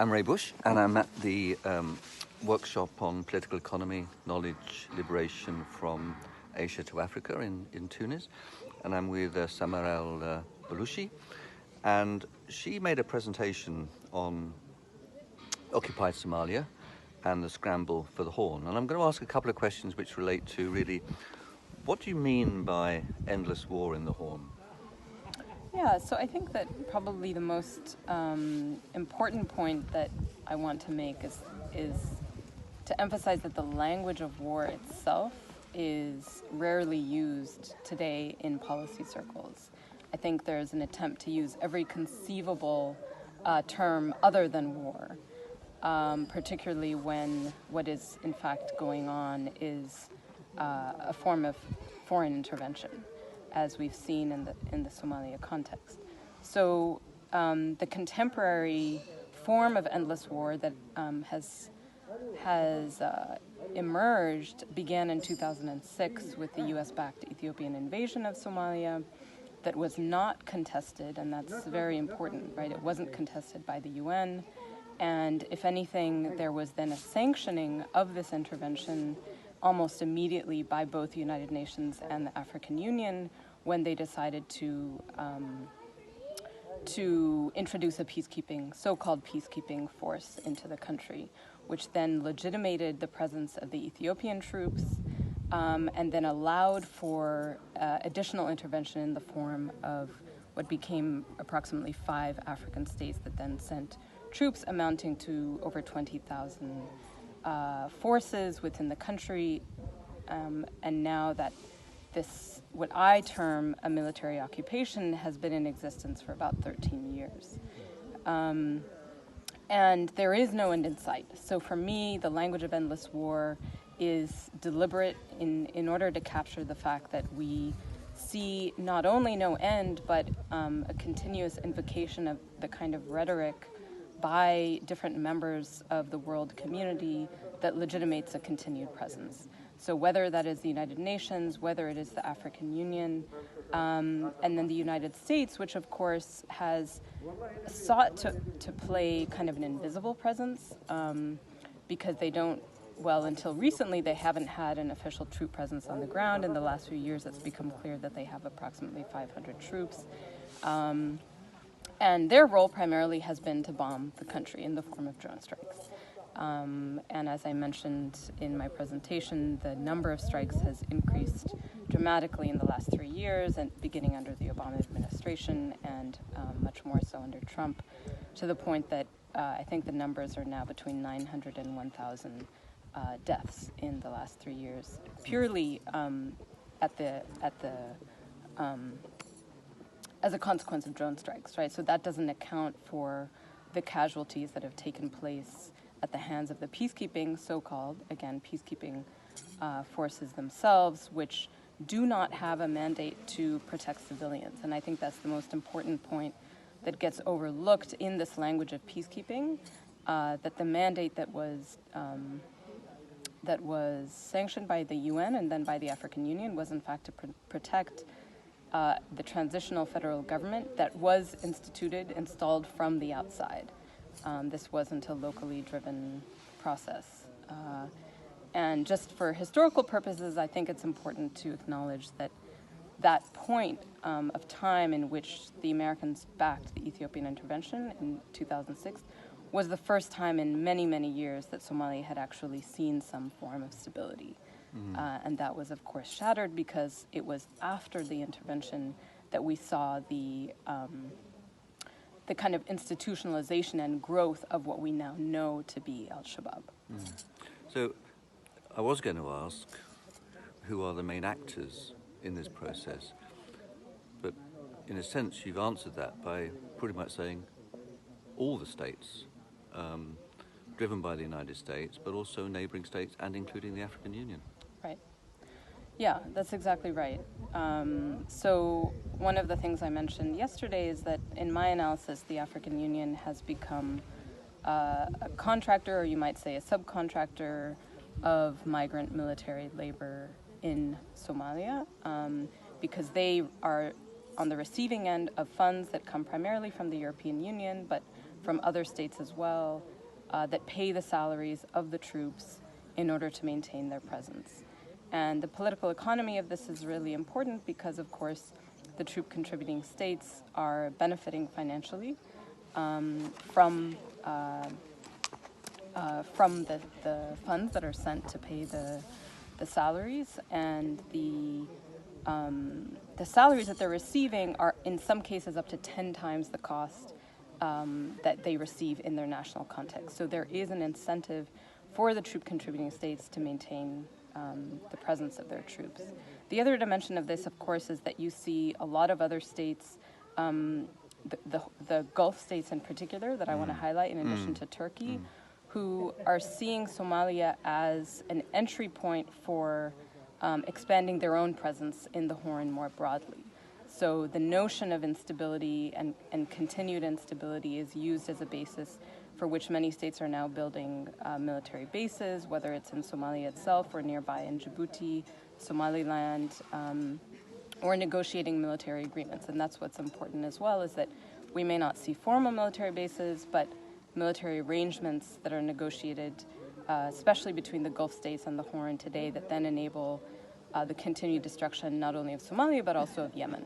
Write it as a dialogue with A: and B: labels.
A: I'm Ray Bush, and I'm at the workshop on political economy, knowledge, liberation from Asia to Africa in Tunis. And I'm with Samarel Balushi, and she made a presentation on occupied Somalia and the scramble for the Horn. And I'm going to ask a couple of questions which relate to really, what do you mean by endless war in the Horn?
B: Yeah, so I think that probably the most important point that I want to make is to emphasize that the language of war itself is rarely used today in policy circles. I think there's an attempt to use every conceivable term other than war, particularly when what is in fact going on is a form of foreign intervention, as we've seen in the Somalia context. So the contemporary form of endless war that has emerged began in 2006 with the U.S.-backed Ethiopian invasion of Somalia that was not contested, and that's very important, right? It wasn't contested by the UN, and if anything, there was then a sanctioning of this intervention almost immediately by both the United Nations and the African Union when they decided to introduce a so-called peacekeeping force into the country, which then legitimated the presence of the Ethiopian troops and then allowed for additional intervention in the form of what became approximately 5 African states that then sent troops amounting to over 20,000 forces within the country, and now that this, what I term a military occupation, has been in existence for about 13 years. And there is no end in sight. So for me, the language of endless war is deliberate in order to capture the fact that we see not only no end, but a continuous invocation of the kind of rhetoric by different members of the world community that legitimates a continued presence. So whether that is the United Nations, whether it is the African Union, and then the United States, which of course has sought to play kind of an invisible presence, because they don't, well, until recently, they haven't had an official troop presence on the ground. In the last few years, it's become clear that they have approximately 500 troops. And their role primarily has been to bomb the country in the form of drone strikes. And as I mentioned in my presentation, the number of strikes has increased dramatically in the last 3 years, and beginning under the Obama administration and much more so under Trump, to the point that I think the numbers are now between 900 and 1,000 deaths in the last 3 years, purely as a consequence of drone strikes, right? So that doesn't account for the casualties that have taken place at the hands of the peacekeeping, so-called, again, peacekeeping forces themselves, which do not have a mandate to protect civilians. And I think that's the most important point that gets overlooked in this language of peacekeeping, that the mandate that was sanctioned by the UN and then by the African Union was in fact to protect the transitional federal government that was installed from the outside. This wasn't a locally driven process. And just for historical purposes, I think it's important to acknowledge that that point of time in which the Americans backed the Ethiopian intervention in 2006 was the first time in many, many years that Somalia had actually seen some form of stability. And that was, of course, shattered because it was after the intervention that we saw the kind of institutionalization and growth of what we now know to be Al-Shabaab.
A: So I was going to ask, who are the main actors in this process? But in a sense, you've answered that by pretty much saying all the states, driven by the United States, but also neighboring states and including the African Union.
B: Right. Yeah, that's exactly right. So one of the things I mentioned yesterday is that in my analysis, the African Union has become a contractor, or you might say a subcontractor, of migrant military labor in Somalia, because they are on the receiving end of funds that come primarily from the European Union, but from other states as well, that pay the salaries of the troops in order to maintain their presence. And the political economy of this is really important because, of course, the troop contributing states are benefiting financially from the funds that are sent to pay the salaries, and the salaries that they're receiving are in some cases up to 10 times the cost that they receive in their national context. So there is an incentive for the troop contributing states to maintain the presence of their troops. The other dimension of this, of course, is that you see a lot of other states, the Gulf states in particular, that I want to highlight in addition to Turkey, who are seeing Somalia as an entry point for expanding their own presence in the Horn more broadly. So the notion of instability and continued instability is used as a basis for which many states are now building military bases, whether it's in Somalia itself or nearby in Djibouti, Somaliland, or negotiating military agreements. And that's what's important as well, is that we may not see formal military bases, but military arrangements that are negotiated, especially between the Gulf states and the Horn today, that then enable the continued destruction not only of Somalia, but also of Yemen.